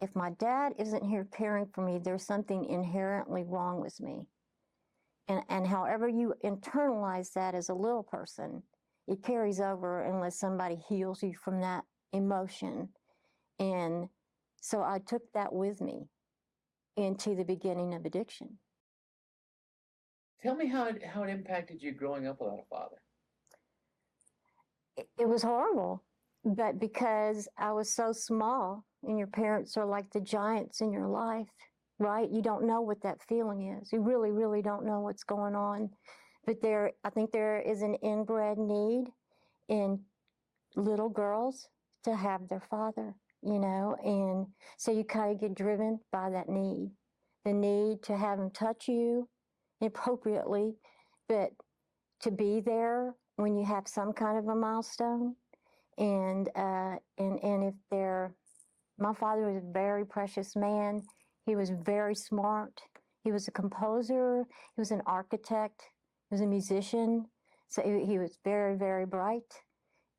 if my dad isn't here caring for me, there's something inherently wrong with me. And however you internalize that as a little person, it carries over unless somebody heals you from that emotion. And so I took that with me into the beginning of addiction. Tell me how it impacted you growing up without a father. It was horrible, but because I was so small, and your parents are like the giants in your life, right? You don't know what that feeling is. You really, really don't know what's going on. But I think there is an inbred need in little girls to have their father, you know, and so you kind of get driven by that need, the need to have him touch you appropriately, but to be there when you have some kind of a milestone. And if my father was a very precious man. He was very smart. He was a composer. He was an architect. He was a musician. So he was very, very bright.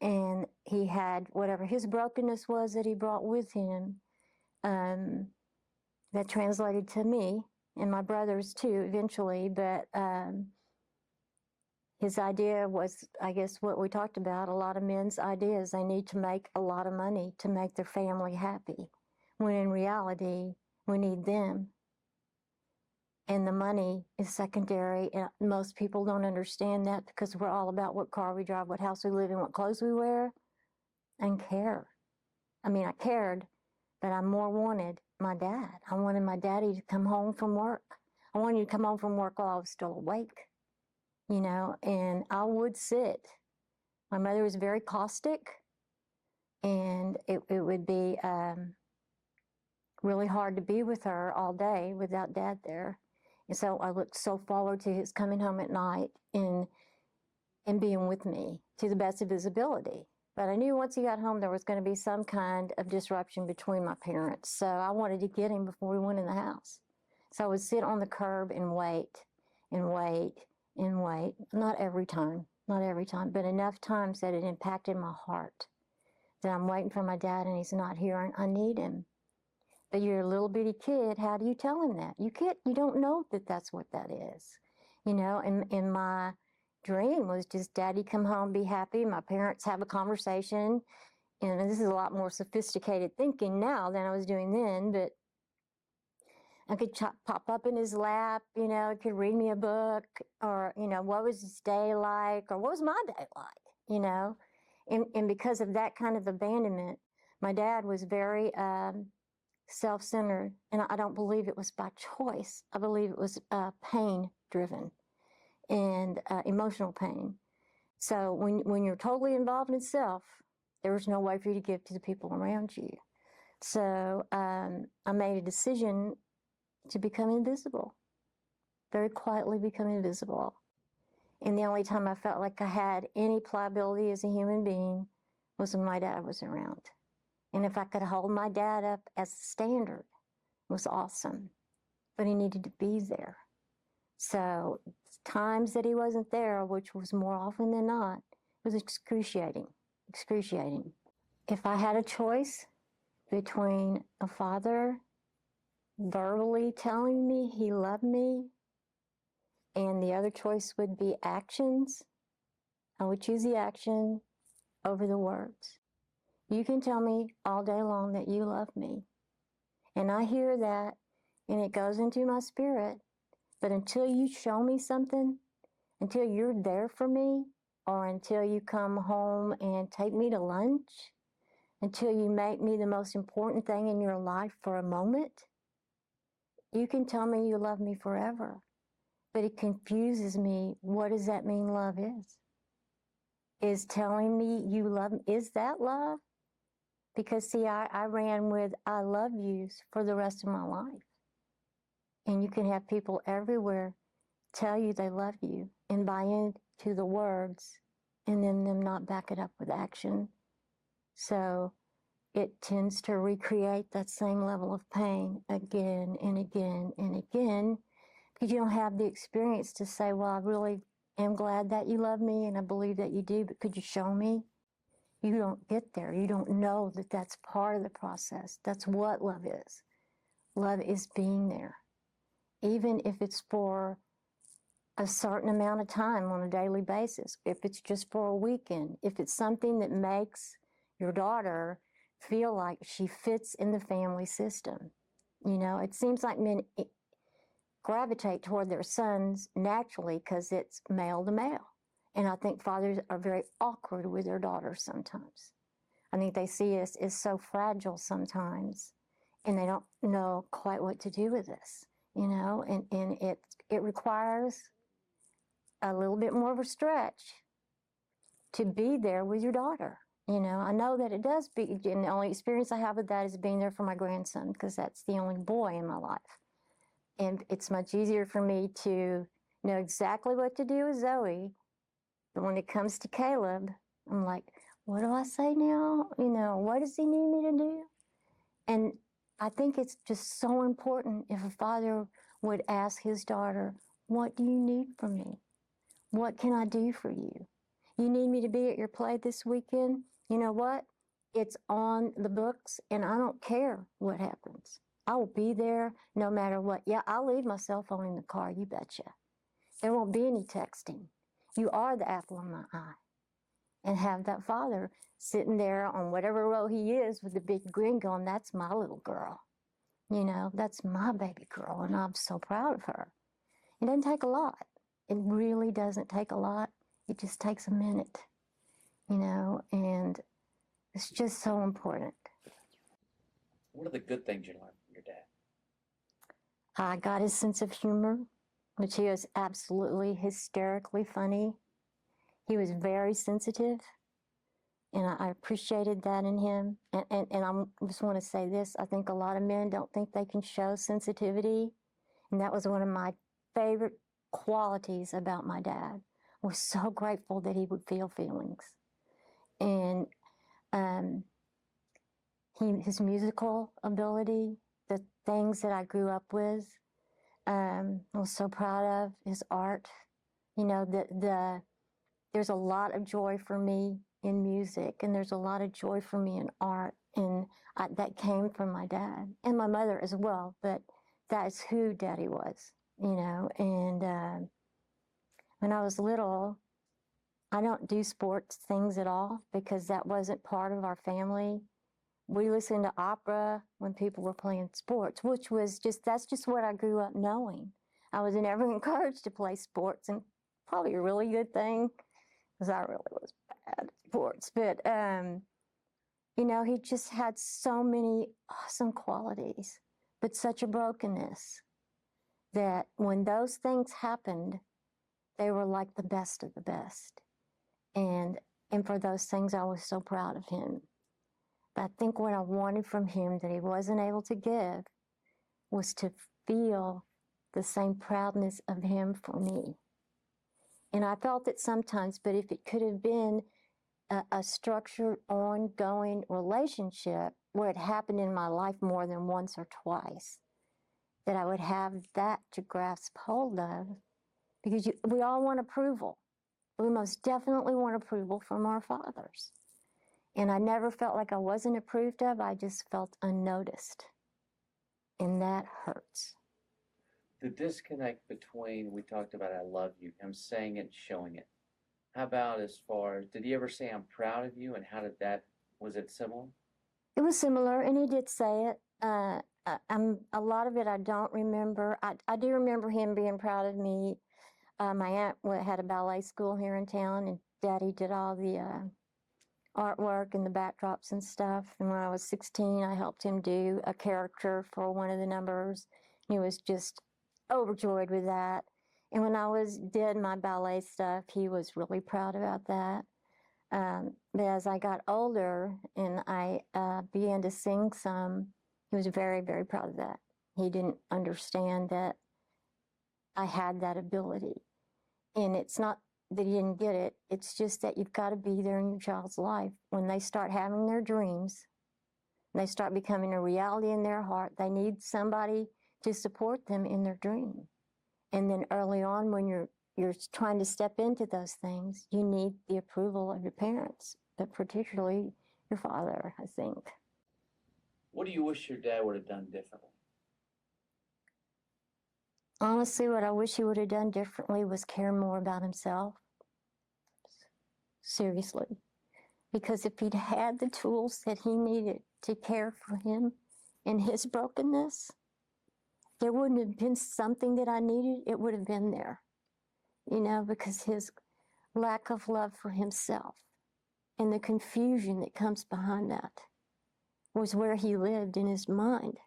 And he had whatever his brokenness was that he brought with him, that translated to me and my brothers too eventually. But his idea was, I guess, what we talked about, a lot of men's ideas. They need to make a lot of money to make their family happy, when in reality, we need them. And the money is secondary. And most people don't understand that because we're all about what car we drive, what house we live in, what clothes we wear, and care. I mean, I cared, but I more wanted my dad. I wanted my daddy to come home from work. I wanted to come home from work while I was still awake, you know, and I would sit. My mother was very caustic, and it would be really hard to be with her all day without Dad there. And so I looked so forward to his coming home at night and being with me to the best of his ability. But I knew once he got home there was going to be some kind of disruption between my parents. So I wanted to get him before we went in the house. So I would sit on the curb and wait and wait and wait. Not every time, but enough times that it impacted my heart. That I'm waiting for my dad and he's not here and I need him. But you're a little bitty kid, how do you tell him that? You don't know that that's what that is. You know, and my dream was just Daddy come home, be happy, my parents have a conversation. And this is a lot more sophisticated thinking now than I was doing then, but I could pop up in his lap, you know, he could read me a book, or, you know, what was his day like, or what was my day like, you know? And because of that kind of abandonment, my dad was very self-centered, and I don't believe it was by choice. I believe it was pain-driven and emotional pain. So when you're totally involved in self, there's no way for you to give to the people around you. So I made a decision to become invisible, very quietly become invisible. And the only time I felt like I had any pliability as a human being was when my dad was around. And if I could hold my dad up as a standard, it was awesome. But he needed to be there. So times that he wasn't there, which was more often than not, was excruciating. If I had a choice between a father verbally telling me he loved me, and the other choice would be actions, I would choose the action over the words. You can tell me all day long that you love me, and I hear that, and it goes into my spirit, but until you show me something, until you're there for me, or until you come home and take me to lunch, until you make me the most important thing in your life for a moment, you can tell me you love me forever. But it confuses me. What does that mean love is? Is telling me you love me, is that love? Because see, I ran with I love yous for the rest of my life. And you can have people everywhere tell you they love you and buy into the words and then them not back it up with action. So it tends to recreate that same level of pain again and again and again, because you don't have the experience to say, well, I really am glad that you love me and I believe that you do, but could you show me? you don't get there. You don't know that that's part of the process. That's what love is. Love is being there, even if it's for a certain amount of time on a daily basis, if it's just for a weekend, if it's something that makes your daughter feel like she fits in the family system. You know, it seems like men gravitate toward their sons naturally because it's male to male. And I think fathers are very awkward with their daughters sometimes. I think they see us as so fragile sometimes, and they don't know quite what to do with us, you know, and it requires a little bit more of a stretch to be there with your daughter. You know, I know that it does be, and the only experience I have with that is being there for my grandson, because that's the only boy in my life. And it's much easier for me to know exactly what to do with Zoe. But when it comes to Caleb, I'm like, what do I say now? You know, what does he need me to do? And I think it's just so important if a father would ask his daughter, what do you need from me? What can I do for you? You need me to be at your play this weekend? You know what? It's on the books, and I don't care what happens. I will be there no matter what. Yeah, I'll leave my cell phone in the car, you betcha. There won't be any texting. You are the apple of my eye. And have that father sitting there on whatever row he is with the big grin going, that's my little girl. You know, that's my baby girl, and I'm so proud of her. It doesn't take a lot. It really doesn't take a lot. It just takes a minute, you know, and it's just so important. What are the good things you learned from your dad? I got his sense of humor, which he was absolutely hysterically funny. He was very sensitive, and I appreciated that in him. And I just want to say this, I think a lot of men don't think they can show sensitivity, and that was one of my favorite qualities about my dad. I was so grateful that he would feel feelings. And his musical ability, the things that I grew up with, I was so proud of. His art, you know, there's a lot of joy for me in music, and there's a lot of joy for me in art, and that came from my dad and my mother as well, but that's who Daddy was, you know. And when I was little, I don't do sports things at all because that wasn't part of our family. We listened to opera when people were playing sports, which was that's just what I grew up knowing. I was never encouraged to play sports, and probably a really good thing because I really was bad at sports. But, you know, he just had so many awesome qualities, but such a brokenness that when those things happened, they were like the best of the best. And for those things, I was so proud of him. But I think what I wanted from him that he wasn't able to give was to feel the same proudness of him for me. And I felt it sometimes, but if it could have been a structured, ongoing relationship where it happened in my life more than once or twice, that I would have that to grasp hold of, because we all want approval. We most definitely want approval from our fathers. And I never felt like I wasn't approved of. I just felt unnoticed. And that hurts. The disconnect between, we talked about I love you, him saying it and showing it. How about as far as, did he ever say I'm proud of you, and how did that, was it similar? It was similar, and he did say it. A lot of it I don't remember. I do remember him being proud of me. My aunt had a ballet school here in town, and Daddy did all the artwork and the backdrops and stuff. And when I was 16, I helped him do a character for one of the numbers. He was just overjoyed with that. And when I did my ballet stuff, he was really proud about that. But as I got older and I began to sing some, he was very, very proud of that. He didn't understand that I had that ability. And it's not that he didn't get it. It's just that you've got to be there in your child's life. When they start having their dreams, and they start becoming a reality in their heart, they need somebody to support them in their dream. And then early on, when you're trying to step into those things, you need the approval of your parents, but particularly your father, I think. What do you wish your dad would have done differently? Honestly, what I wish he would have done differently was care more about himself. Seriously. Because if he'd had the tools that he needed to care for him in his brokenness, there wouldn't have been something that I needed. It would have been there, you know, because his lack of love for himself and the confusion that comes behind that was where he lived in his mind.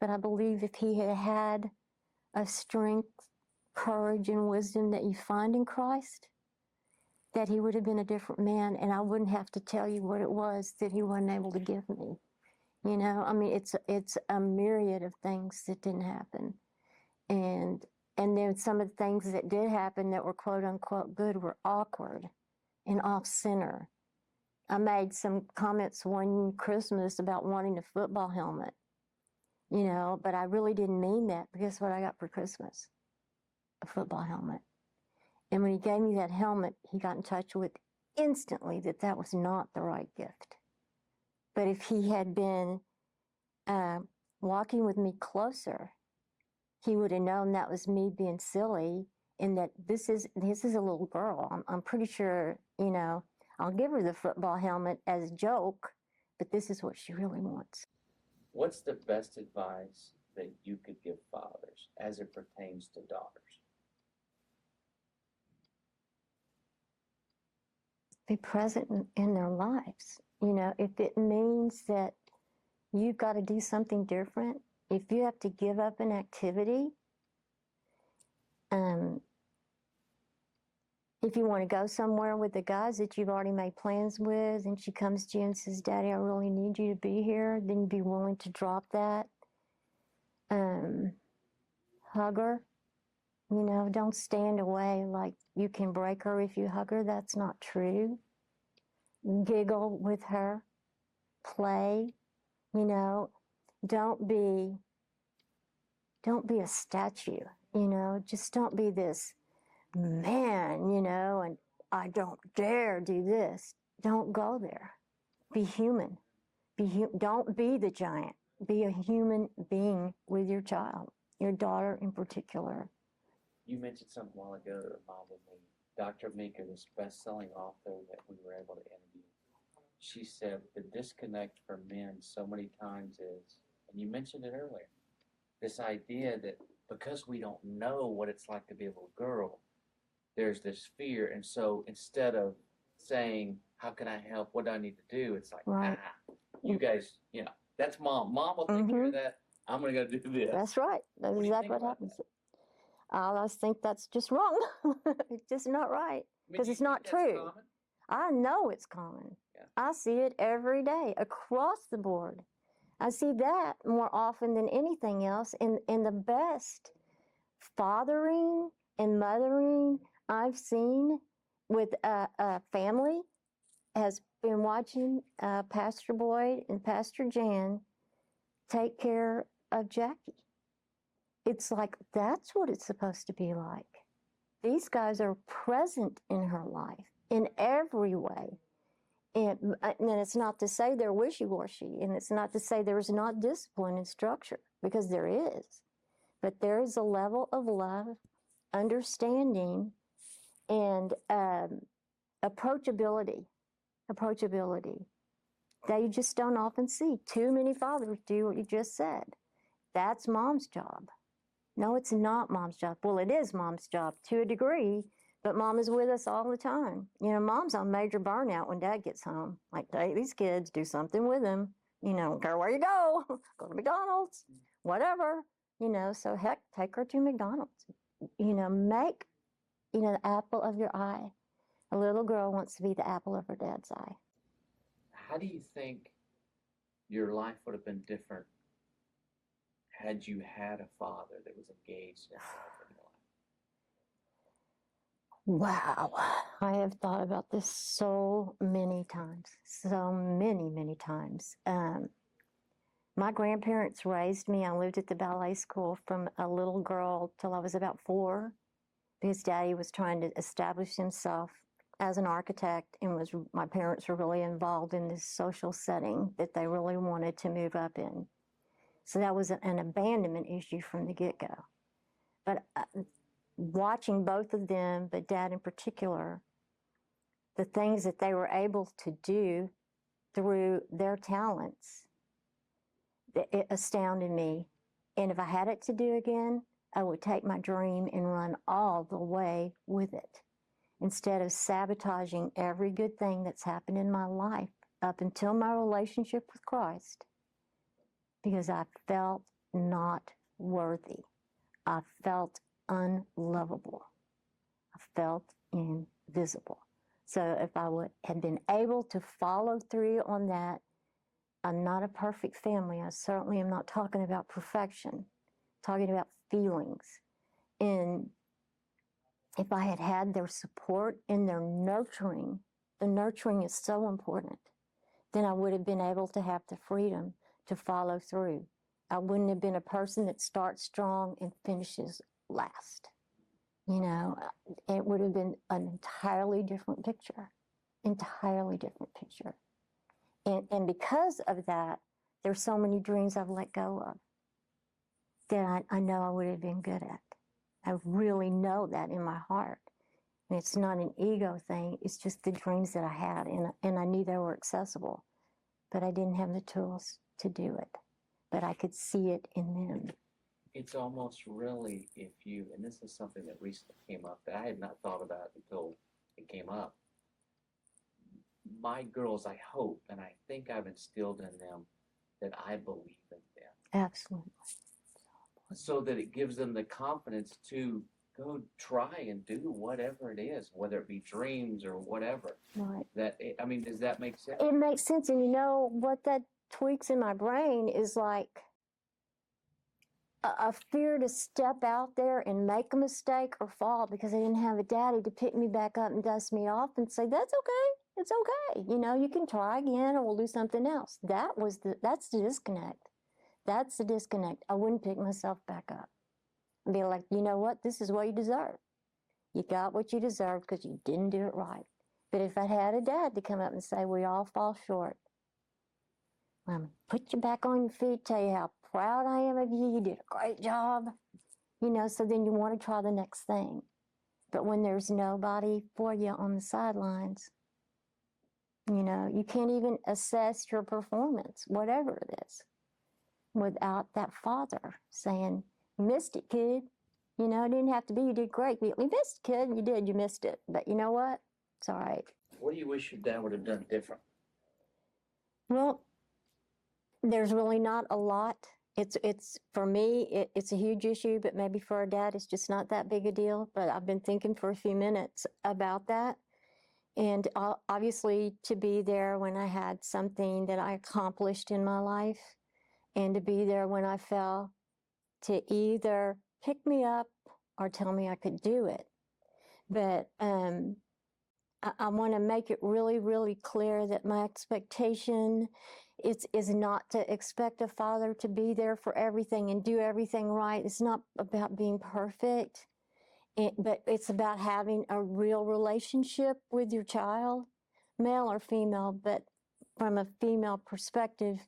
But I believe if he had had a strength, courage, and wisdom that you find in Christ, that he would have been a different man, and I wouldn't have to tell you what it was that he wasn't able to give me. You know, I mean, it's a myriad of things that didn't happen. And then some of the things that did happen that were quote unquote good were awkward and off center. I made some comments one Christmas about wanting a football helmet, you know, but I really didn't mean that, because what I got for Christmas, a football helmet. And when he gave me that helmet, he got in touch with instantly that that was not the right gift. But if he had been walking with me closer, he would have known that was me being silly, and that this is a little girl. I'm pretty sure, you know, I'll give her the football helmet as a joke, but this is what she really wants. What's the best advice that you could give fathers as it pertains to daughters? Be present in their lives. You know, if it means that you've got to do something different, if you have to give up an activity, if you want to go somewhere with the guys that you've already made plans with, and she comes to you and says, Daddy, I really need you to be here, then you'd be willing to drop that. Hug her. You know, don't stand away like you can break her if you hug her. That's not true. Giggle with her. Play. You know, don't be a statue, you know. Just don't be this man, you know, and I don't dare do this. Don't go there. Be human. Don't be the giant. Be a human being with your child, your daughter in particular. You mentioned something a while ago that reminded me. Dr. Mika, this best-selling author that we were able to interview, she said the disconnect for men so many times is, and you mentioned it earlier, this idea that because we don't know what it's like to be a little girl, there's this fear. And so instead of saying, how can I help? What do I need to do? It's like, right. You guys, you know, that's mom. Mom will take care of that. I'm going to go do this. That's right. That's exactly what happens. I always think that's just wrong. It's just not right, because it's not true. Common? I know it's common. Yeah. I see it every day across the board. I see that more often than anything else. And the best fathering and mothering I've seen with a family has been watching Pastor Boyd and Pastor Jan take care of Jackie. It's like, that's what it's supposed to be like. These guys are present in her life in every way. And it's not to say they're wishy-washy, and it's not to say there's not discipline and structure, because there is. But there is a level of love, understanding, and approachability that you just don't often see. Too many fathers do what you just said. That's mom's job. No, it's not mom's job. Well, it is mom's job to a degree, but mom is with us all the time. You know, mom's on major burnout when dad gets home. Like, take these kids, do something with them. You know, don't care where you go. Go to McDonald's, whatever. You know, so heck, take her to McDonald's. You know, make, you know, the apple of your eye. A little girl wants to be the apple of her dad's eye. How do you think your life would have been different had you had a father that was engaged in life in your life? Wow. I have thought about this so many times. So many, many times. My grandparents raised me. I lived at the ballet school from a little girl till I was about 4, because Daddy was trying to establish himself as an architect, and my parents were really involved in this social setting that they really wanted to move up in. So that was an abandonment issue from the get-go. But watching both of them, but Dad in particular, the things that they were able to do through their talents, it astounded me. And if I had it to do again, I would take my dream and run all the way with it, instead of sabotaging every good thing that's happened in my life up until my relationship with Christ, because I felt not worthy. I felt unlovable. I felt invisible. So if I had been able to follow through on that, I'm not a perfect family. I certainly am not talking about perfection. I'm talking about feelings. And if I had had their support and their nurturing, the nurturing is so important, then I would have been able to have the freedom to follow through. I wouldn't have been a person that starts strong and finishes last. You know, it would have been an entirely different picture, entirely different picture. And because of that, there's so many dreams I've let go of that I know I would have been good at. I really know that in my heart. And it's not an ego thing, it's just the dreams that I had, and I knew they were accessible, but I didn't have the tools to do it. But I could see it in them. It's almost really, if you, and this is something that recently came up that I had not thought about until it came up. My girls, I hope, and I think I've instilled in them that I believe in them. Absolutely. So that it gives them the confidence to go try and do whatever it is, whether it be dreams or whatever. Right. I mean, does that make sense? It makes sense. And you know what that tweaks in my brain is like a fear to step out there and make a mistake or fall because I didn't have a daddy to pick me back up and dust me off and say, that's okay. It's okay. You know, you can try again or we'll do something else. That's the disconnect. That's the disconnect. I wouldn't pick myself back up and be like, you know what? This is what you deserve. You got what you deserved because you didn't do it right. But if I had a dad to come up and say, we all fall short, put you back on your feet, tell you how proud I am of you, you did a great job, you know, so then you want to try the next thing. But when there's nobody for you on the sidelines, you know, you can't even assess your performance, whatever it is, without that father saying, you missed it, kid. You know, it didn't have to be, you did great. You missed it, kid. You did, you missed it. But you know what? It's all right. What do you wish your dad would have done different? Well, there's really not a lot. It's for me, it's a huge issue, but maybe for a dad, it's just not that big a deal. But I've been thinking for a few minutes about that. And obviously to be there when I had something that I accomplished in my life, and to be there when I fell, to either pick me up or tell me I could do it. But I want to make it really, really clear that my expectation is not to expect a father to be there for everything and do everything right. It's not about being perfect, but it's about having a real relationship with your child, male or female, but from a female perspective,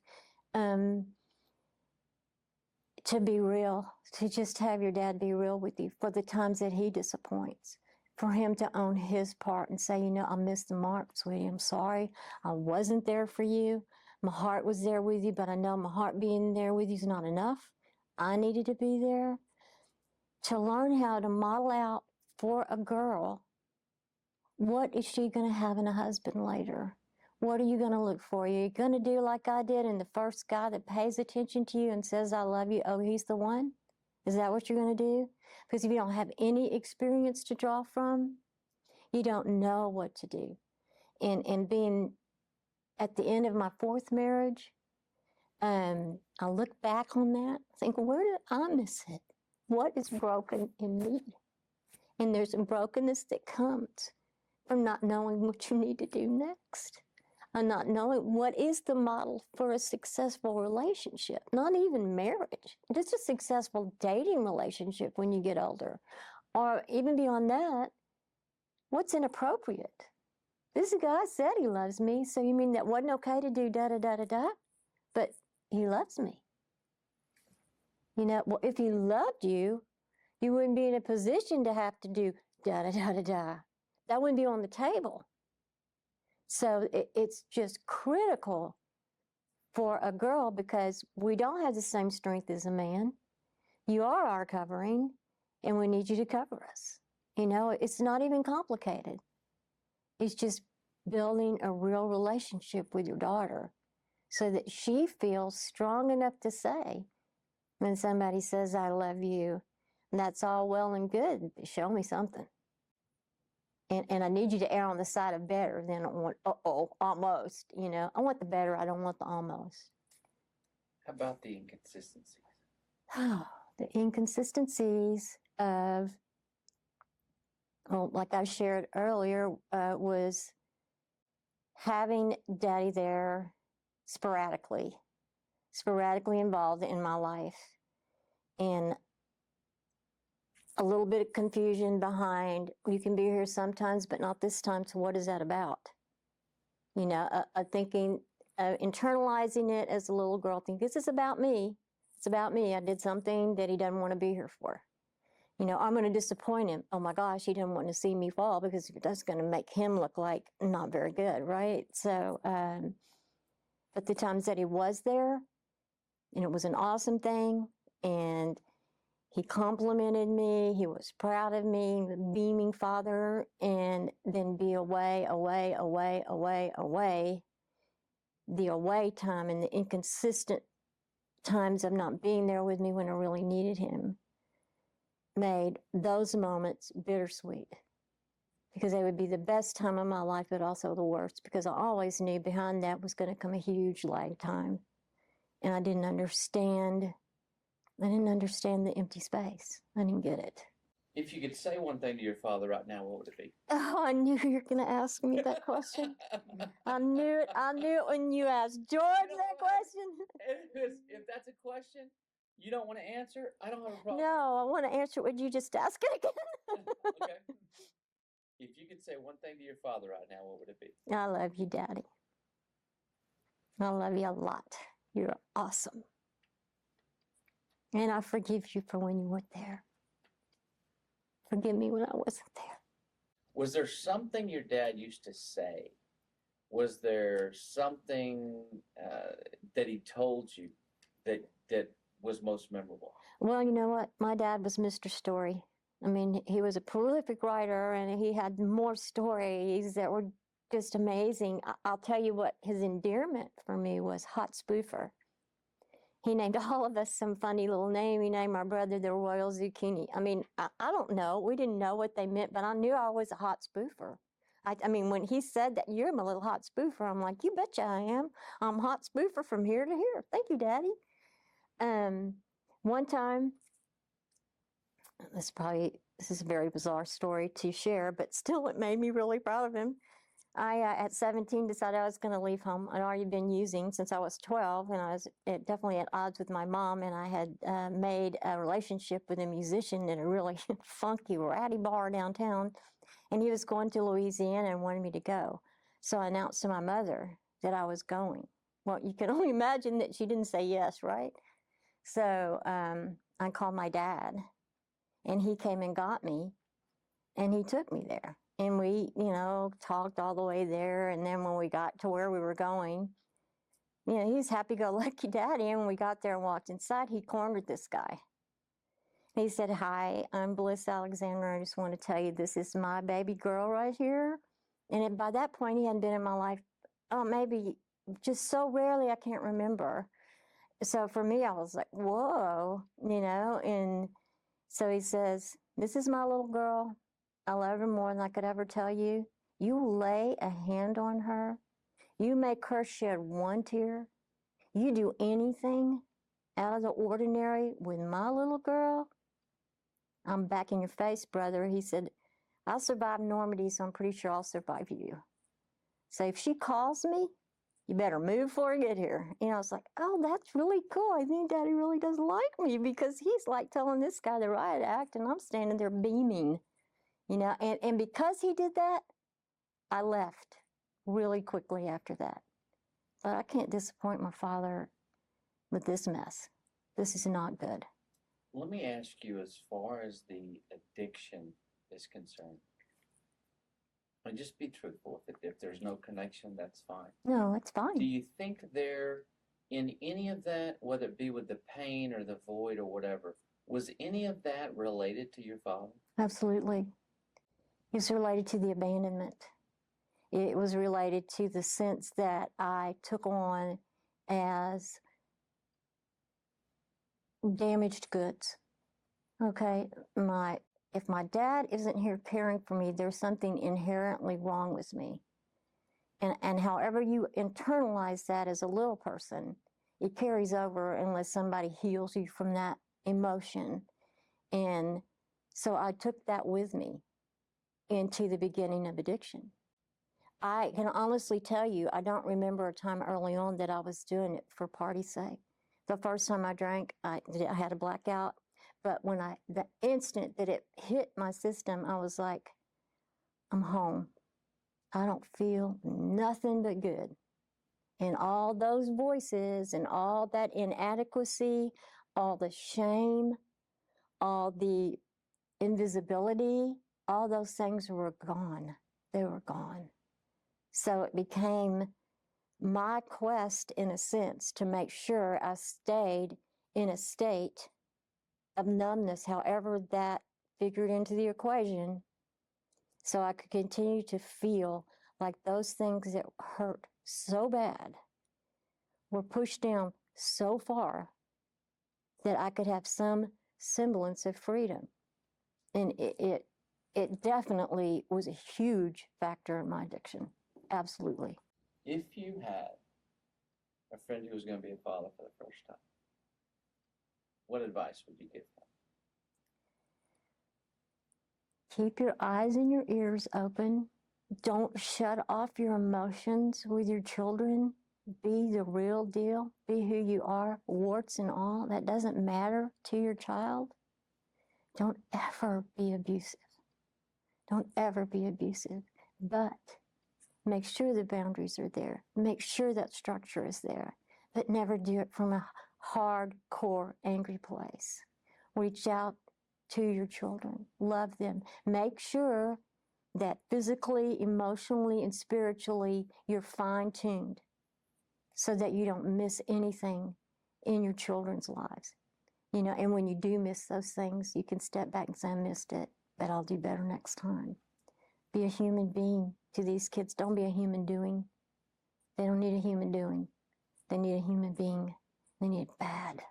to be real, to just have your dad be real with you for the times that he disappoints, for him to own his part and say, you know, I missed the mark, sweetie. I'm sorry. I wasn't there for you. My heart was there with you, but I know my heart being there with you is not enough. I needed to be there. To learn how to model out for a girl, what is she going to have in a husband later? What are you going to look for? Are you going to do like I did and the first guy that pays attention to you and says, I love you, oh, he's the one? Is that what you're going to do? Because if you don't have any experience to draw from, you don't know what to do. And being at the end of my fourth marriage, I look back on that, think, where did I miss it? What is broken in me? And there's a brokenness that comes from not knowing what you need to do next. And not knowing what is the model for a successful relationship, not even marriage, just a successful dating relationship when you get older. Or even beyond that, what's inappropriate? this guy said he loves me, so you mean that wasn't okay to do da-da-da-da-da? But he loves me. You know, well, if he loved you, you wouldn't be in a position to have to do da-da-da-da-da. That wouldn't be on the table. So it's just critical for a girl because we don't have the same strength as a man. You are our covering, and we need you to cover us. You know, it's not even complicated. It's just building a real relationship with your daughter so that she feels strong enough to say, when somebody says, I love you, and that's all well and good, but show me something. And I need you to err on the side of better than almost, you know. I want the better, I don't want the almost. How about the inconsistencies? The inconsistencies of, well, like I shared earlier, was having Daddy there sporadically involved in my life, and a little bit of confusion behind, you can be here sometimes, but not this time, so what is that about? You know, thinking, internalizing it as a little girl, thinking, this is about me. It's about me. I did something that he doesn't want to be here for. You know, I'm going to disappoint him. Oh my gosh, he doesn't want to see me fall because that's going to make him look like not very good, right? So, but the times that he was there, and it was an awesome thing, and he complimented me, he was proud of me, the beaming father, and then be away, the away time and the inconsistent times of not being there with me when I really needed him made those moments bittersweet, because they would be the best time of my life, but also the worst, because I always knew behind that was going to come a huge lag time. And I didn't understand the empty space. I didn't get it. If you could say one thing to your father right now, what would it be? Oh, I knew you were going to ask me that question. I knew it when you asked George that question. If that's a question you don't want to answer, I don't have a problem. No, I want to answer it. Would you just ask it again? Okay. If you could say one thing to your father right now, what would it be? I love you, Daddy. I love you a lot. You're awesome. And I forgive you for when you weren't there. Forgive me when I wasn't there. Was there something your dad used to say? Was there something that he told you that was most memorable? Well, you know what? My dad was Mr. Story. I mean, he was a prolific writer, and he had more stories that were just amazing. I'll tell you what his endearment for me was, hot spoofer. He named all of us some funny little name. He named my brother the Royal Zucchini. I mean, I don't know. We didn't know what they meant, but I knew I was a hot spoofer. I mean, when he said that, you're my little hot spoofer, I'm like, you betcha I am. I'm hot spoofer from here to here. Thank you, Daddy. One time, this is a very bizarre story to share, but still it made me really proud of him. I, at 17, decided I was going to leave home. I'd already been using since I was 12, and I was definitely at odds with my mom, and I had made a relationship with a musician in a really funky, ratty bar downtown, and he was going to Louisiana and wanted me to go. So I announced to my mother that I was going. Well, you can only imagine that she didn't say yes, right? So I called my dad, and he came and got me, and he took me there. And we, you know, talked all the way there. And then when we got to where we were going, you know, he's happy-go-lucky daddy. And when we got there and walked inside, he cornered this guy. He said, hi, I'm Bliss Alexander. I just want to tell you, this is my baby girl right here. And by that point, he hadn't been in my life, maybe just so rarely I can't remember. So for me, I was like, whoa, you know. And so he says, this is my little girl. I love her more than I could ever tell you. You lay a hand on her. You make her shed one tear. You do anything out of the ordinary with my little girl, I'm back in your face, brother. He said, I'll survive Normandy, so I'm pretty sure I'll survive you. So if she calls me, you better move before I get here. You know, I was like, oh, that's really cool. I think Daddy really does like me, because he's like telling this guy the riot act, and I'm standing there beaming. You know, and because he did that, I left. really quickly after that. But I can't disappoint my father with this mess. This is not good. Let me ask you, as far as the addiction is concerned, and just be truthful. If there's no connection, that's fine. No, it's fine. Do you think there, in any of that, whether it be with the pain or the void or whatever, was any of that related to your father? Absolutely. It's related to the abandonment. It was related to the sense that I took on as damaged goods. Okay, if my dad isn't here caring for me, there's something inherently wrong with me. And however you internalize that as a little person, it carries over unless somebody heals you from that emotion. And so I took that with me into the beginning of addiction. I can honestly tell you, I don't remember a time early on that I was doing it for party's sake. The first time I drank, I had a blackout. But the instant that it hit my system, I was like, I'm home. I don't feel nothing but good. And all those voices and all that inadequacy, all the shame, all the invisibility, all those things were gone. They were gone. So it became my quest, in a sense, to make sure I stayed in a state of numbness, however that figured into the equation, so I could continue to feel like those things that hurt so bad were pushed down so far that I could have some semblance of freedom. And it definitely was a huge factor in my addiction. Absolutely. If you had a friend who was going to be a father for the first time, what advice would you give them? Keep your eyes and your ears open. Don't shut off your emotions with your children. Be the real deal. Be who you are, warts and all. That doesn't matter to your child. Don't ever be abusive. Don't ever be abusive. But make sure the boundaries are there. Make sure that structure is there. But never do it from a hardcore, angry place. Reach out to your children. Love them. Make sure that physically, emotionally, and spiritually you're fine-tuned so that you don't miss anything in your children's lives. You know, and when you do miss those things, you can step back and say, I missed it, but I'll do better next time. Be a human being to these kids. Don't be a human doing. They don't need a human doing. They need a human being. They need it bad.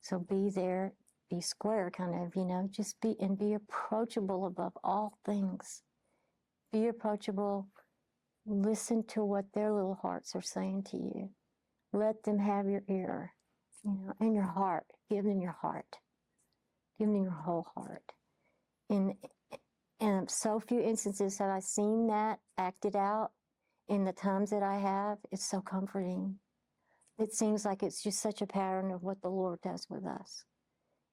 So be there, be square, kind of, you know, just be approachable above all things. Be approachable. Listen to what their little hearts are saying to you. Let them have your ear, you know, and your heart. Give them your heart. Give them your whole heart. And so few instances have I seen that acted out in the times that I have. It's so comforting. It seems like it's just such a pattern of what the Lord does with us,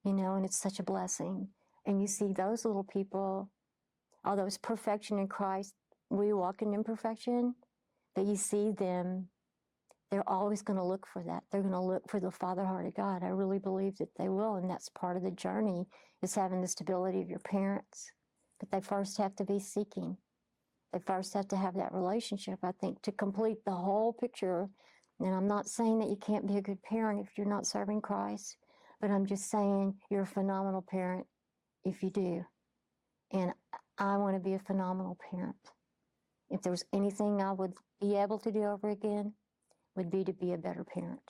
you know, and it's such a blessing. And you see those little people, although it's perfection in Christ, we walk in imperfection, but you see them, they're always going to look for that. They're going to look for the Father heart of God. I really believe that they will, and that's part of the journey, is having the stability of your parents. But they first have to be seeking. They first have to have that relationship, I think, to complete the whole picture. And I'm not saying that you can't be a good parent if you're not serving Christ, but I'm just saying you're a phenomenal parent if you do. And I want to be a phenomenal parent. If there was anything I would be able to do over again, would be to be a better parent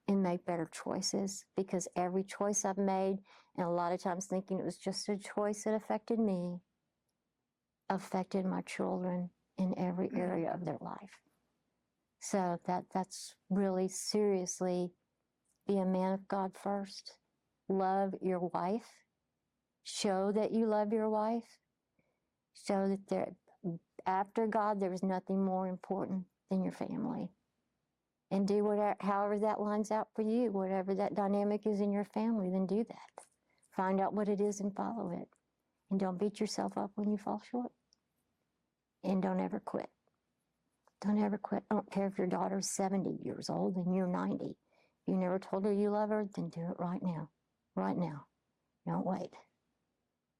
and make better choices, because every choice I've made, and a lot of times thinking it was just a choice that affected me, affected my children in every area of their life. So that's really seriously, be a man of God first. Love your wife. Show that you love your wife. Show that after God, there is nothing more important than your family. And do whatever, however that lines out for you, whatever that dynamic is in your family, then do that. Find out what it is and follow it. And don't beat yourself up when you fall short. And don't ever quit. Don't ever quit. I don't care if your daughter's 70 years old and you're 90. If you never told her you love her, then do it right now. Right now. Don't wait.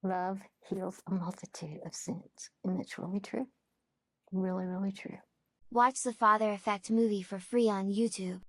Love heals a multitude of sins. And that's really true. Really, really true. Watch the Father Effect movie for free on YouTube.